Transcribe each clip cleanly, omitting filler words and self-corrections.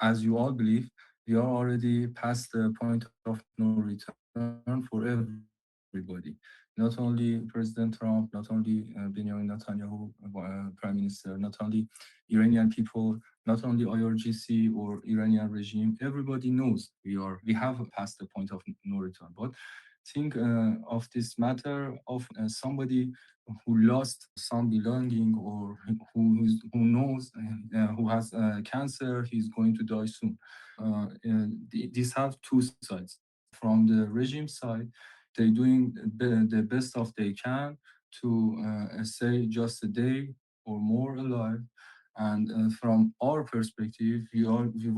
as you all believe, we are already past the point of no return for everybody. Not only President Trump, not only Benjamin Netanyahu, Prime Minister, not only Iranian people, not only IRGC or Iranian regime. Everybody knows we have passed the point of no return. But think of this matter of somebody who lost some belonging, or who knows who has cancer, he's going to die soon. These have two sides. From the regime side, they're doing the best of they can to say just a day or more alive. And from our perspective, we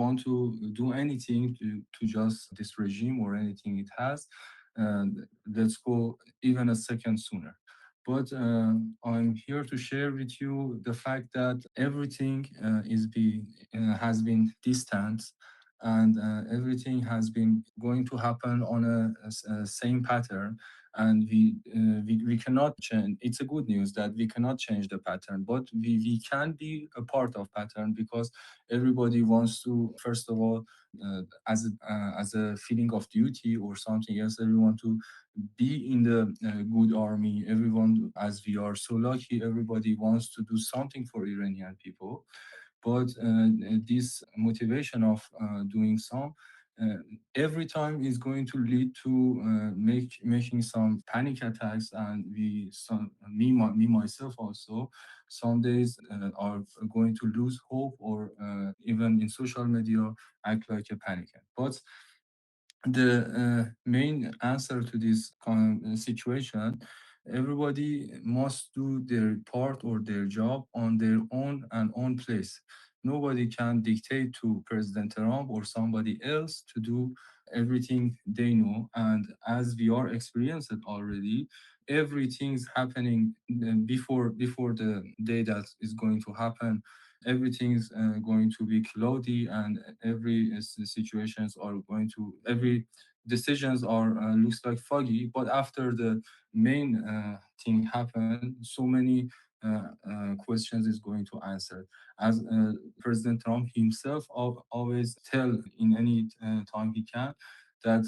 want to do anything to just this regime or anything it has, and let's go even a second sooner. But I'm here to share with you the fact that everything has been distant, and everything has been going to happen on a same pattern. And we cannot change. It's a good news that we cannot change the pattern, but we can be a part of pattern, because everybody wants to, first of all, as a feeling of duty or something else, everyone to be in the good army. Everyone, as we are so lucky, everybody wants to do something for Iranian people. But this motivation of doing some uh, every time is going to lead to making some panic attacks. And me myself also, some days are going to lose hope, or even in social media act like a panic. But the main answer to this situation, everybody must do their part or their job on their own and own place. Nobody can dictate to President Trump or somebody else to do everything they know. And as we are experienced already, everything's happening before the day that is going to happen. Everything's going to be cloudy, and every situations are going to every decisions are looks like foggy. But after the main thing happened, so many questions is going to answer. As President Trump himself always tell in any time he can, that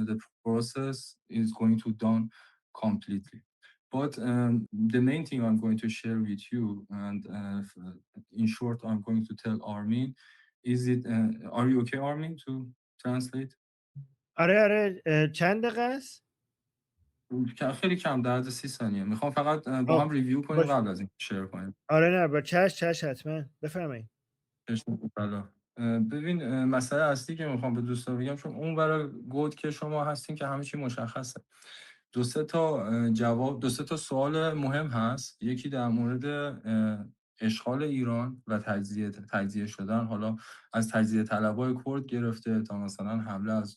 the process is going to done completely. But the main thing I'm going to share with you, and in short, I'm going to tell Armin, are you okay, Armin, to translate? آره آره چند دقیقه است؟ خیلی کم، 10 تا 30 ثانیه. میخوام فقط با هم آه ریویو کنیم باش. قبل از این شیر کنیم. آره نه با چش حتما بفرمایید. بله. ببین، مسئله اصلی که میخوام به دوستان بگم، چون اون برای گود که شما هستین که همه چی مشخصه. دو سه تا سوال مهم هست. یکی در مورد اشغال ایران و تجزیه شدن، حالا از تجزیه طلبای کرد گرفته تا مثلا حمله از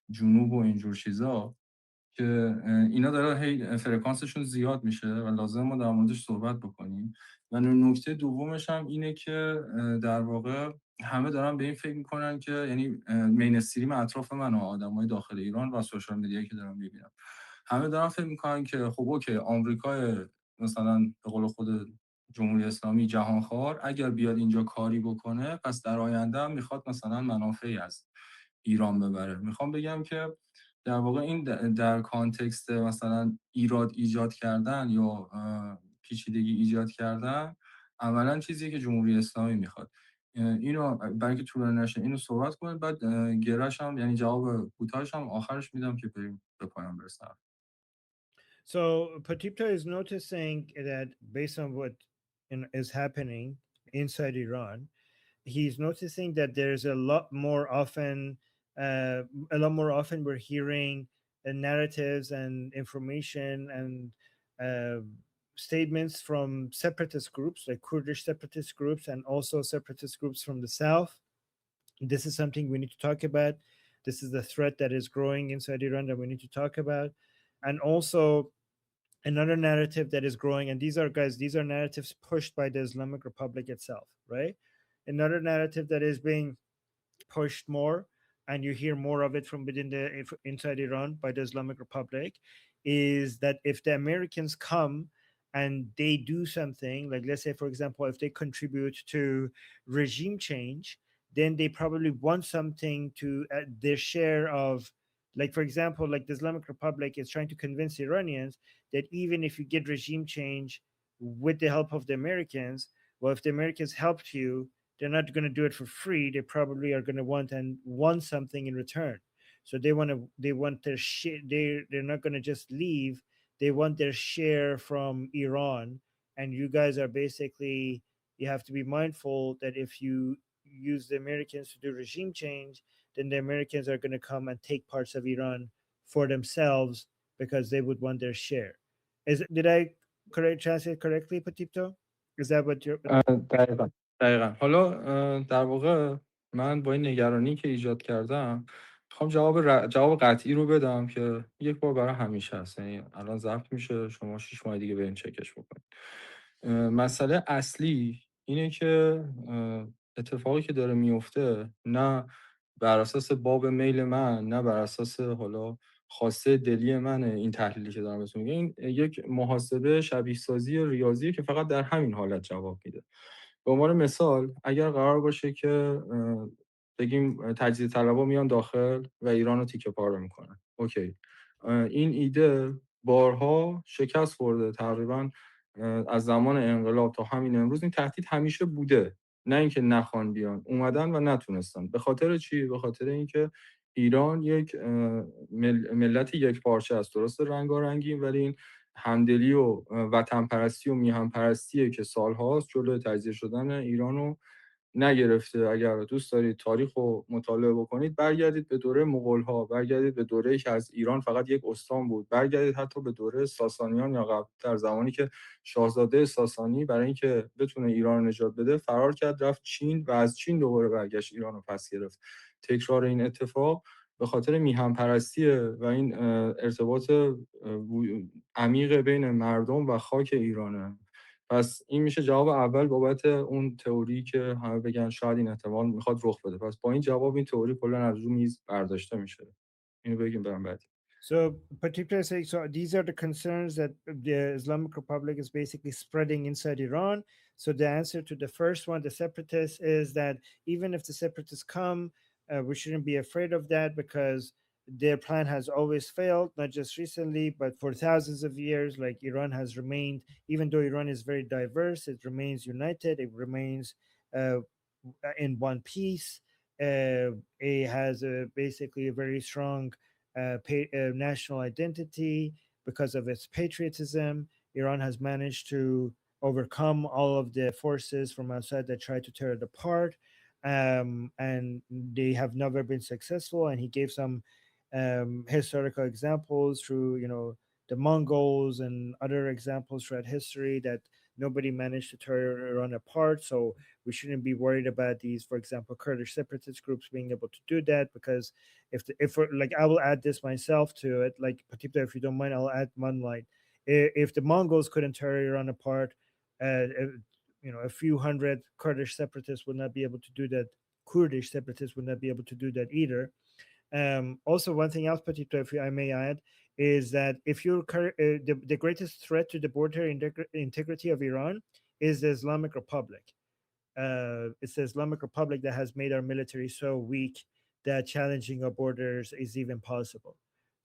جنوب و اینجور چیزا، که اینا داره هی فرکانسشون زیاد میشه و لازم ما در موردش صحبت بکنیم. و نکته دومش هم اینه که در واقع همه دارن به این فکر میکنن که، یعنی مینستریم اطراف من و آدمای داخل ایران و سوشال میدیایی که دارم میبینم، همه دارن فکر میکنن که خب اوکی، آمریکا مثلا به قول خود جمهوری اسلامی جهانخوار اگر بیاد اینجا کاری بکنه، پس در آینده هم میخواد مثلا منافعی از ایران ببره. میخوام بگم که در واقع این در کانتکست مثلا ایجاد کردن یا پیچیدگی ایجاد کردن، عملا چیزی که جمهوری اسلامی میخواد. اینو برای که طولانی نشه اینو صحبت کنید، بعد گرش هم، یعنی جواب کوتاهش هم آخرش میدم که بریم به پایان برسیم. So Patipta is noticing that based on what is happening inside Iran, he's noticing that there's a lot more often we're hearing narratives and information and statements from separatist groups like Kurdish separatist groups and also separatist groups from the south. This is something we need to talk about. This is the threat that is growing inside Iran that we need to talk about. And also another narrative that is growing, and these are narratives pushed by the Islamic Republic itself, right? Another narrative that is being pushed more, and you hear more of it from within inside Iran by the Islamic Republic, is that if the Americans come and they do something, like let's say for example, if they contribute to regime change, then they probably want something to their share of, like for example, like the Islamic Republic is trying to convince Iranians that even if you get regime change with the help of the Americans, well, if the Americans helped you, they're not going to do it for free. They probably are going to want something in return. So they want their share. They're not going to just leave. They want their share from Iran. And you guys are basically, you have to be mindful that if you use the Americans to do regime change, then the Americans are going to come and take parts of Iran for themselves because they would want their share. Did I translate correctly, Patito? Is that what you're? دقیقا دقیقا. حالا در واقع من با این نگرانی که ایجاد کردم میخوام جواب قطعی رو بدم که یک بار برای همیشه هست. یعنی الان ضبط میشه، شما 6 ماه دیگه برین چکش بکنید. مسئله اصلی اینه که اتفاقی که داره میفته نه بر اساس باب میل من، نه بر اساس حالا خواسته دلی منه. این تحلیلی که دارم بهتون میگم این یک محاسبه شبیه سازی ریاضیه که فقط در همین حالت جواب میده. به عنوان مثال اگر قرار باشه که بگیم تجزیه طلبا میان داخل و ایران رو تیکه پاره میکنن، اوکی، این ایده بارها شکست خورده. تقریبا از زمان انقلاب تا همین امروز این تهدید همیشه بوده، نه اینکه نخوان بیان، اومدن و نتونستن. به خاطر چی؟ به خاطر اینکه ایران یک ملت یک پارچه است، درست رنگارنگی، ولی این همدلی و وطن پرستی و میهن پرستیه که سالهاست جلوی تجزیه شدن ایرانو نگرفته. اگر دوست دارید تاریخ رو مطالعه بکنید، برگردید به دوره مغول‌ها، برگردید به دوره‌ای که از ایران فقط یک استان بود، برگردید حتی به دوره ساسانیان یا قبل، در زمانی که شاهزاده ساسانی برای اینکه بتونه ایران رو نجات بده فرار کرد رفت چین و از چین دوباره برگشت ایران رو پس گرفت. تکرار این اتفاق به خاطر میهن پرستیه و این ارتباط عمیق بین مردم و خاک ایرانه. پس این میشه جواب اول بابت اون تئوری که همه بگن شاید این احتمال میخواد رخ بده. پس با این جواب این تئوری کلا از رو میز برداشته میشه. اینو بگیم برام بعد. So, particularly saying, so these are the concerns that the Islamic Republic is basically spreading inside Iran. So the answer to the first one, the separatists, is that even if the separatists come, we shouldn't be afraid of that because their plan has always failed, not just recently, but for thousands of years. Like Iran has remained, even though Iran is very diverse, it remains united. It remains uh, in one piece. It has basically a very strong national identity because of its patriotism. Iran has managed to overcome all of the forces from outside that try to tear it apart, and they have never been successful. And he gave some historical examples through, the Mongols and other examples throughout history that nobody managed to tear Iran apart. So we shouldn't be worried about these, for example, Kurdish separatist groups being able to do that, because if like, I will add this myself to it, like, particularly if you don't mind, I'll add one line. If the Mongols couldn't tear Iran apart, a few hundred Kurdish separatists would not be able to do that. Kurdish separatists would not be able to do that either. Also, one thing else, particularly, if I may add, is that if you're the greatest threat to the border integrity of Iran is the Islamic Republic. It's the Islamic Republic that has made our military so weak that challenging our borders is even possible.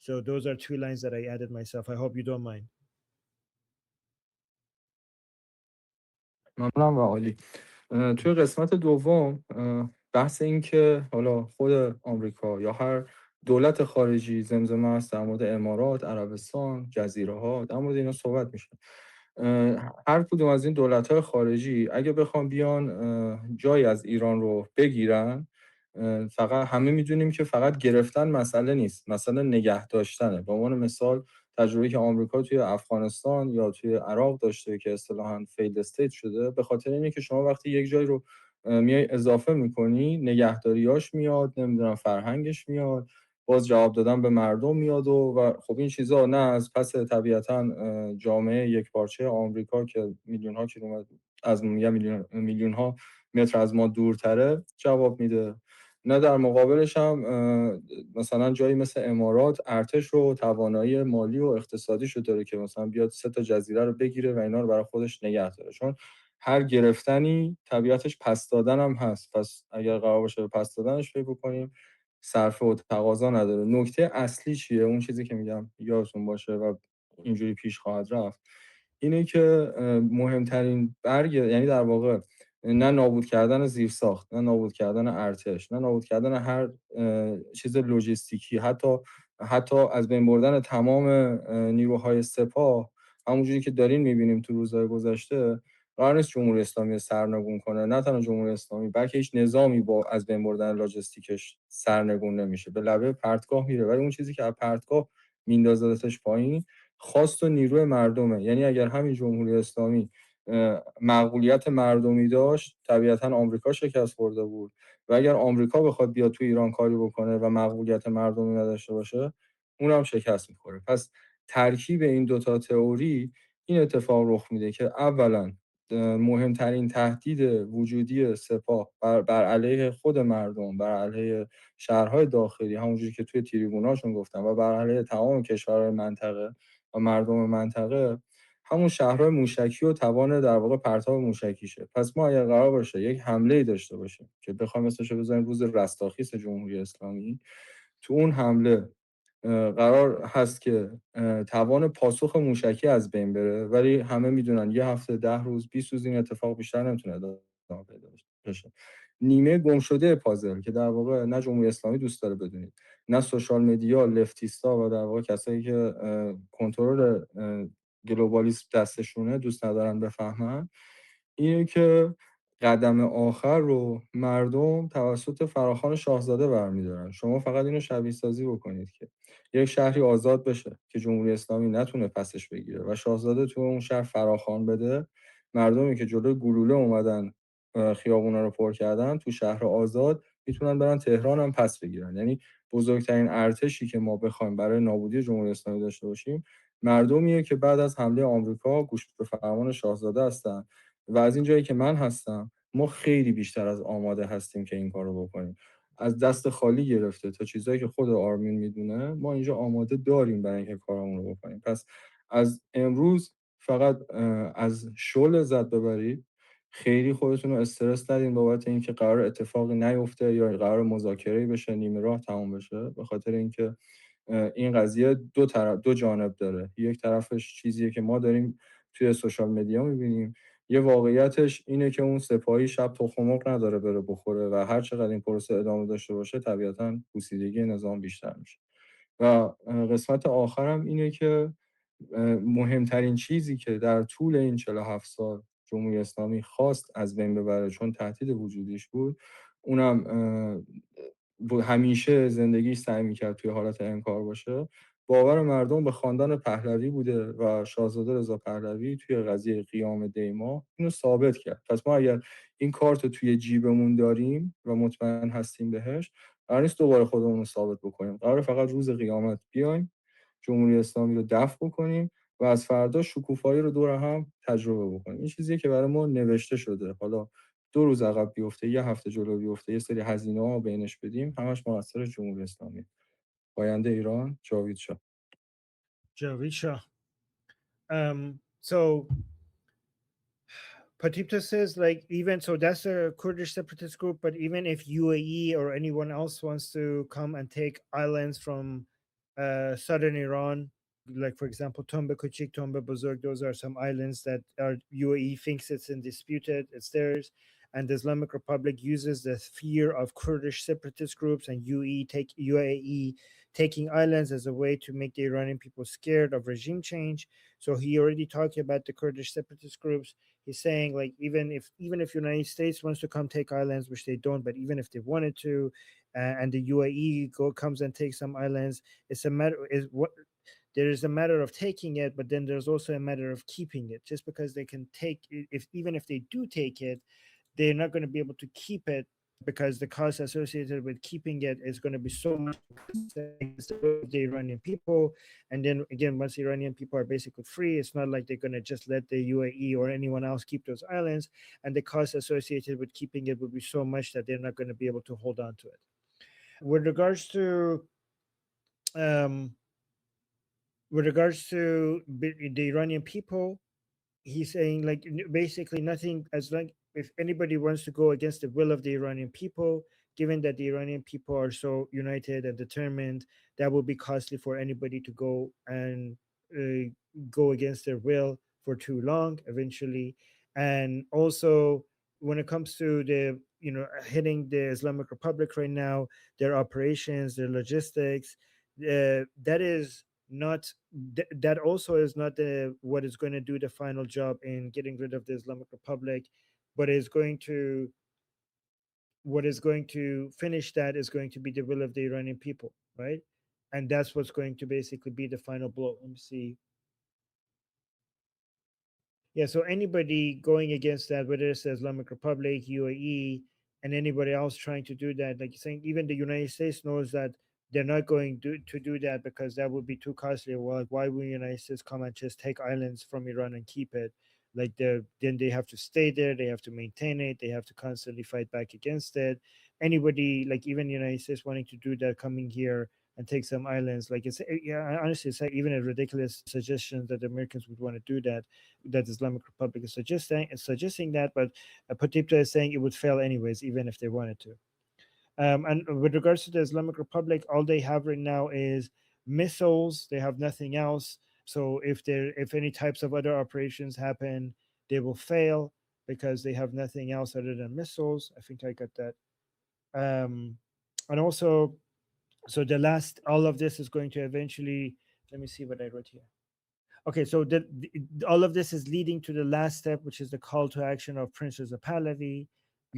So those are two lines that I added myself. I hope you don't mind. ممنونم و عالی. توی قسمت دوم بحث این که حالا خود آمریکا یا هر دولت خارجی زمزمه است در مورد امارات، عربستان، جزیره ها، در مورد اینا صحبت میشه. هر کدوم از این دولت‌های خارجی اگه بخوام بیان جای از ایران رو بگیرن، فقط همه میدونیم که فقط گرفتن مسئله نیست، مسئله نگه داشتنه. به عنوان مثال تجربه که آمریکا توی افغانستان یا توی عراق داشته که اصطلاحاً فیلد استیت شده، به خاطر اینه که شما وقتی یک جای رو میای اضافه میکنی، نگهداریاش میاد، نمیدونم فرهنگش میاد، باز جواب دادن به مردم میاد و خب این چیزا نه از پس طبیعتاً جامعه یک پارچه آمریکا که میلیون ها کیلومتر از میلیون ها متر از ما دورتره جواب میده، نه در مقابلش هم مثلا جایی مثل امارات ارتش و توانایی مالی و اقتصادی شو داره که مثلا بیاد 3 تا جزیره رو بگیره و اینا رو برای خودش نگه داره. چون هر گرفتنی طبیعتش پس دادن هم هست. پس اگر قرار باشه به پس دادنش فکر بکنیم، صرفه و تقاضا نداره. نکته اصلی چیه؟ اون چیزی که میگم یادتون باشه و اینجوری پیش خواهد رفت، اینه که مهمترین برگ، یعنی در واقع نه نابود کردن زیرساخت، نه نابود کردن ارتش، نه نابود کردن هر چیز لوجستیکی، حتی از بین بردن تمام نیروهای سپاه، همونجوری که دارین میبینیم تو روزهای گذشته، قرار نیست جمهوری اسلامی سرنگون کنه. نه تنها جمهوری اسلامی، بلکه هیچ نظامی با از بین بردن لاجستیکش سرنگون نمیشه. به لبه پرتگاه میره، ولی اون چیزی که از پرتگاه میندازتش پایین خواست و نیروی مردمه. یعنی اگر همین جمهوری اسلامی مقبولیت مردمی داشت، طبیعتا آمریکا شکست خورده بود، و اگر آمریکا بخواد بیاد تو ایران کاری بکنه و مقبولیت مردمی نداشته باشه، اونم شکست میخوره. پس ترکیب این دوتا تئوری این اتفاق رخ میده که اولا مهمترین تهدید وجودی سپاه بر علیه خود مردم، بر علیه شهرهای داخلی، همونجوری که توی تریبوناشون گفتم، و بر علیه تمام کشورهای منطقه و مردم منطقه، همون شهرهای موشکی و توان در واقع پرتاب موشکیشه. پس ما اگر قرار باشه یک حمله داشته باشیم که بخوایم اسمش رو بذاریم روز رستاخیز جمهوری اسلامی، تو اون حمله قرار هست که توان پاسخ موشکی از بین بره، ولی همه میدونن یه هفته، 10 روز، 20 روز این اتفاق بیشتر نمیتونه ادامه پیدا بشه. نیمه گم شده پازل که در واقع نه جمهوری اسلامی دوست داره بدونید، نه سوشال مدیا، لفتیستا و در واقع کسایی که کنترل گلوبالیسم دستشونه دوست ندارن بفهمن، اینه که قدم آخر رو مردم توسط فراخوان شاهزاده برمیدارن. شما فقط اینو شبیه سازی بکنید که یک شهری آزاد بشه که جمهوری اسلامی نتونه پسش بگیره و شاهزاده تو اون شهر فراخوان بده، مردمی که جلوی گلوله اومدن خیابونا رو پر کردن تو شهر آزاد میتونن برن تهران هم پس بگیرن. یعنی بزرگترین ارتشی که ما بخوایم برای نابودی جمهوری اسلامی داشته باشیم، مردمیه که بعد از حمله آمریکا گوش به فرمان شاهزاده هستن. و از این جایی که من هستم، ما خیلی بیشتر از آماده هستیم که این کارو بکنیم. از دست خالی گرفته تا چیزایی که خود آرمین میدونه، ما اینجا آماده داریم برای اینکه کارمون رو بکنیم. پس از امروز فقط از شل لذت ببرید، خیلی خودتون رو استرس ندین بابت اینکه قرار اتفاقی نیفته یا قرار مذاکره بشه نیمه راه تموم بشه، به خاطر اینکه این قضیه دو جانب داره. یک طرفش چیزیه که ما داریم توی سوشال مدیا میبینیم، یه واقعیتش اینه که اون سپاهی شب تخم مرغ نداره بره بخوره، و هر چقدر این پروسه ادامه داشته باشه طبیعتاً پوسیدگی نظام بیشتر میشه. و قسمت آخرم اینه که مهمترین چیزی که در طول این 47 سال جمهوری اسلامی خواست از بین ببره، چون تهدید وجودیش بود، اونم همیشه زندگیش سعی میکرد توی حالت انکار باشه، باور مردم به خاندان پهلوی بوده و شاهزاده رضا پهلوی توی قضیه قیام دیما اینو ثابت کرد. پس ما اگر این کارت رو توی جیبمون داریم و مطمئن هستیم بهش، قرار نیست دوباره خودمون رو ثابت بکنیم. قرار فقط روز قیامت بیایم، جمهوری اسلامی رو دفع بکنیم و از فردا شکوفایی رو دور هم تجربه بکنیم. این چیزیه که برای ما نوشته شده. حالا 2 روز عقب بیفته، یه هفته جلو بیفته، یه سری هزینه‌ها بینش بدیم، همش مقصر جمهوری اسلامی. پاینده ایران، جاوید شاه. Javid Shah. So Patipta says, like, even so, that's a Kurdish separatist group, but even if UAE or anyone else wants to come and take islands from southern Iran, like, for example, Tombe Kuchik, Tombe Buzurg, those are some islands that are UAE thinks it's undisputed, it's theirs. And the Islamic Republic uses the fear of Kurdish separatist groups and UAE taking islands as a way to make the Iranian people scared of regime change. So he already talked about the Kurdish separatist groups. He's saying, like, even if United States wants to come take islands, which they don't, but even if they wanted to, and the UAE comes and takes some islands, it's a matter is what there is a matter of taking it, but then there's also a matter of keeping it. Just because they can take it, if even if they do take it, they're not going to be able to keep it, because the cost associated with keeping it is going to be so much against the Iranian people. And then again, once the Iranian people are basically free, it's not like they're going to just let the UAE or anyone else keep those islands. And the cost associated with keeping it would be so much that they're not going to be able to hold on to it. With regards to um, the Iranian people, he's saying like basically nothing, as long if anybody wants to go against the will of the Iranian people, given that the Iranian people are so united and determined, that will be costly for anybody to go and uh, go against their will for too long eventually. And also when it comes to the hitting the Islamic Republic right now, their operations, their logistics, that is not that also is not the what is going to do the final job in getting rid of the Islamic Republic, but is going to what is going to finish that is going to be the will of the Iranian people, right? And that's what's going to basically be the final blow. Let me see. Yeah, so anybody going against that, whether it's the Islamic Republic, UAE, and anybody else trying to do that, like you're saying, even the United States knows that they're not going to do that because that would be too costly. Well, like, why would the United States come and just take islands from Iran and keep it? Like then they have to stay there, they have to maintain it, they have to constantly fight back against it. Anybody, like even the United States wanting to do that, coming here and take some islands, like yeah, honestly, it's like even a ridiculous suggestion that the Americans would want to do that, that Islamic Republic is suggesting that, but Potipta is saying it would fail anyways, even if they wanted to. And with regards to the Islamic Republic, all they have right now is missiles. They have nothing else. So if any types of other operations happen, they will fail because they have nothing else other than missiles. I think I got that. Um, and also, so the last, all of this is going to eventually. Let me see what I wrote here. Okay, so all of this is leading to the last step, which is the call to action of Prince Reza Pahlavi.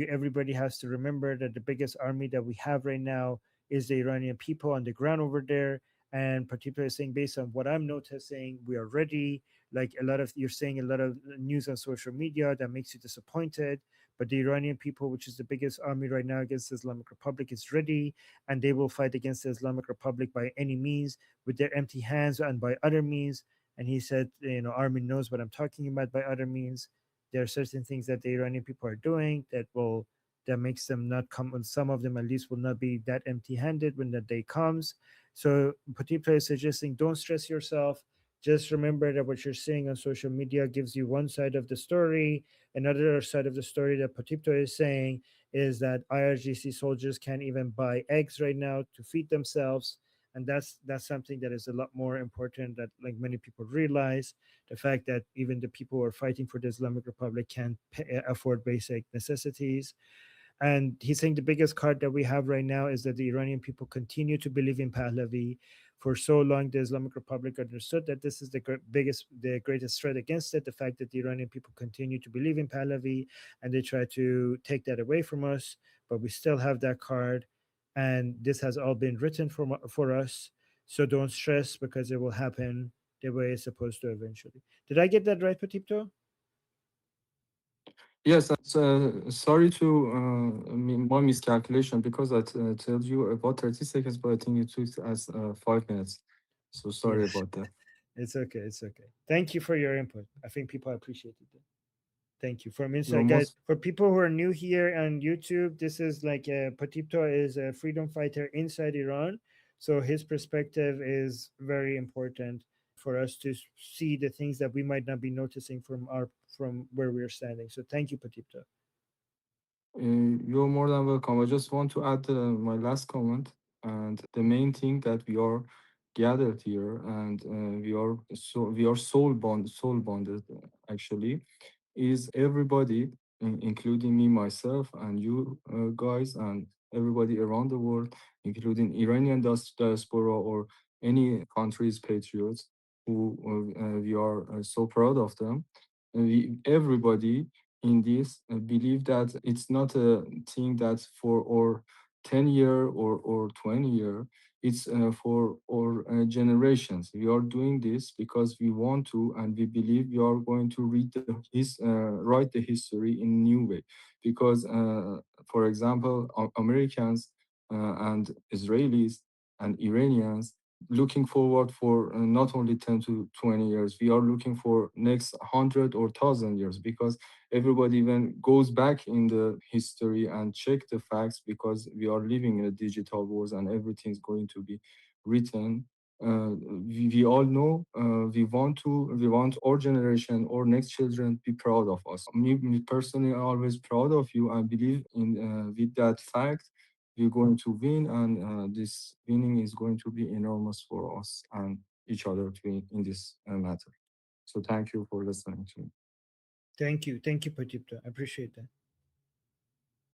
Everybody has to remember that the biggest army that we have right now is the Iranian people on the ground over there. And particularly saying, based on what I'm noticing, we are ready. Like a lot of you're saying, a lot of news on social media that makes you disappointed. But the Iranian people, which is the biggest army right now against the Islamic Republic, is ready, and they will fight against the Islamic Republic by any means, with their empty hands and by other means. And he said, Armin knows what I'm talking about by other means. There are certain things that the Iranian people are doing that makes them not come, and some of them at least will not be that empty-handed when that day comes. So Potipta is suggesting, don't stress yourself. Just remember that what you're seeing on social media gives you one side of the story. Another side of the story that Potipta is saying is that IRGC soldiers can't even buy eggs right now to feed themselves, and that's something that is a lot more important that like many people realize, the fact that even the people who are fighting for the Islamic Republic can't afford basic necessities. And he's saying the biggest card that we have right now is that the Iranian people continue to believe in Pahlavi. For so long, the Islamic Republic understood that this is the greatest threat against it. The fact that the Iranian people continue to believe in Pahlavi, and they try to take that away from us, but we still have that card, and this has all been written for us. So don't stress because it will happen the way it's supposed to eventually. Did I get that right, Patipto? Yes, sorry to my miscalculation because I told you about 30 seconds, but I think it took as 5 minutes. So Yeah, sorry about that. it's okay. It's okay. Thank you for your input. I think people appreciated it. Thank you. From You're inside, guys. most For people who are new here on YouTube, this is like Patipto is a freedom fighter inside Iran, so his perspective is very important for us to see the things that we might not be noticing from where we're standing. So thank you, Patipto. You're more than welcome. I just want to add my last comment, and the main thing that we are gathered here, and we are soul bonded actually, is everybody, including me, myself, and you guys, and everybody around the world, including Iranian diaspora or any country's patriots, who we are so proud of them. And everybody in this believe that it's not a thing that for our 10 year or 20 year, it's for our generations. We are doing this because we want to, and we believe we are going to write the history in a new way. Because, for example, Americans and Israelis and Iranians looking forward for not only 10 to 20 years, we are looking for next 100 or 1,000 years, because everybody then goes back in the history and check the facts, because we are living in a digital world and everything's going to be written we all know we want our generation or next children be proud of us. Me personally, I'm always proud of you. I believe in with that fact we're going to win, and this winning is going to be enormous for us and each other to in this matter. So thank you for listening to me. Thank you, Pratipta. I appreciate that.